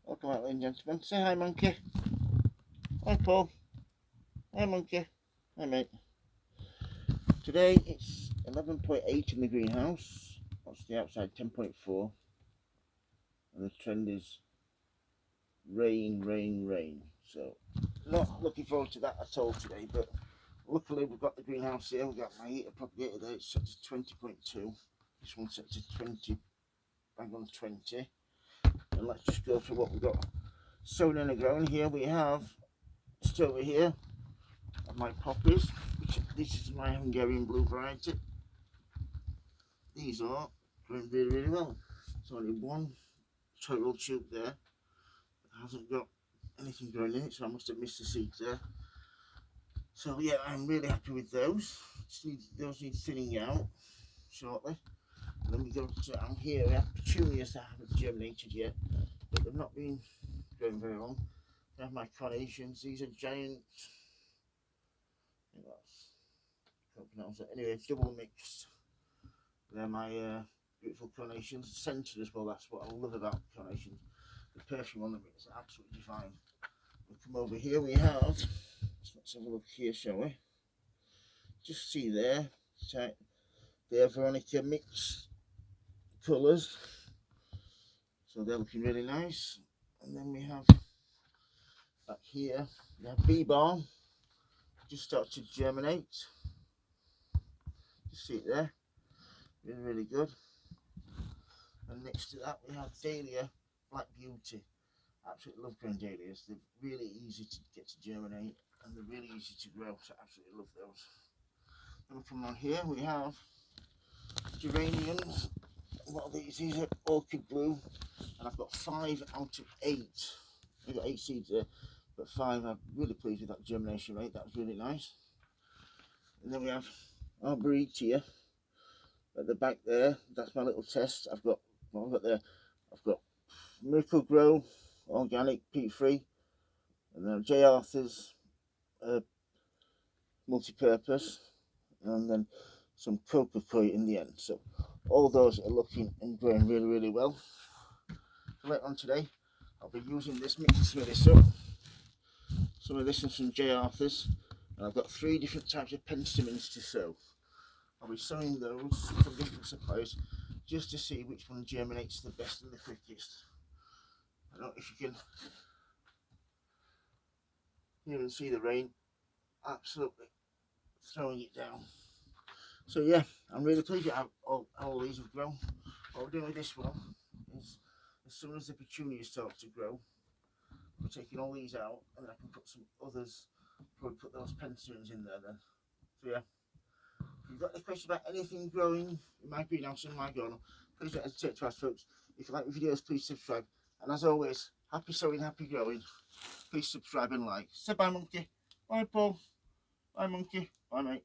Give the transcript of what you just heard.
Welcome out, ladies and gentlemen. Say hi, monkey. Hi, Paul. Hi, monkey. Hi, mate. Today it's 11.8 in the greenhouse. What's the outside? 10.4. And the trend is rain, rain, rain. So, not looking forward to that at all today, but luckily we've got the greenhouse here. We've got my heater propagator there. It's set to 20.2. This one's set to 20, bang on 20. And let's just go through what we've got sown in the ground. Here we have, just over here, my poppies, which this is my Hungarian blue variety. These are growing really, really well. There's only one total tube there that hasn't got anything growing in it, so I must have missed the seeds there. So yeah, I'm really happy with those. Those need thinning out shortly. And then we go to down here. We have petunias that haven't germinated yet, but they've not been growing very long. I have my carnations. These are giant. I think that's, can't pronounce it. Anyway, double mixed. They're my beautiful carnations, scented as well. That's what I love about carnations. The perfume on them is absolutely divine. We come over here. We have. Let's have a look here, shall we? Just see there. They're Veronica mixed colours, so they're looking really nice. And then we have back here. We have bee balm. Just started to germinate. Just see it there. Really, really good. And next to that we have Dahlia Black Beauty. Absolutely love growing dahlias. They're really easy to get to germinate and they're really easy to grow, so I absolutely love those. Then we come on here, we have geraniums. A lot of these are orchid blue, and I've got 5 out of 8. I've got 8 seeds there, but 5. I'm really pleased with that germination rate. That was really nice. And then we have Arboretia at the back there. That's my little test. I've got what I've got there. I've got Miracle Grow organic peat free, and then J. Arthur's multi-purpose, and then some cocoa coir in the end. So all those are looking and growing really, really well. So later on today I'll be using this, mixing some of this up. Some of this and some J. Arthur's, and I've got 3 different types of penstemons to sow. I'll be sowing those from different suppliers just to see which one germinates the best and the quickest. I don't know if you can hear and see the rain absolutely throwing it down. So yeah, I'm really pleased with how all these have grown. What we're doing with this one is, as soon as the petunias start to grow, we're taking all these out, and then I can put some others, probably put those penstemons in there then. So yeah, if you've got any questions about anything growing in my greenhouse and my garden, please don't hesitate to ask, folks. If you like my videos, please subscribe. And as always, happy sowing, happy growing. Please subscribe and like. Say bye, monkey. Bye, Paul. Bye, monkey. Bye, mate.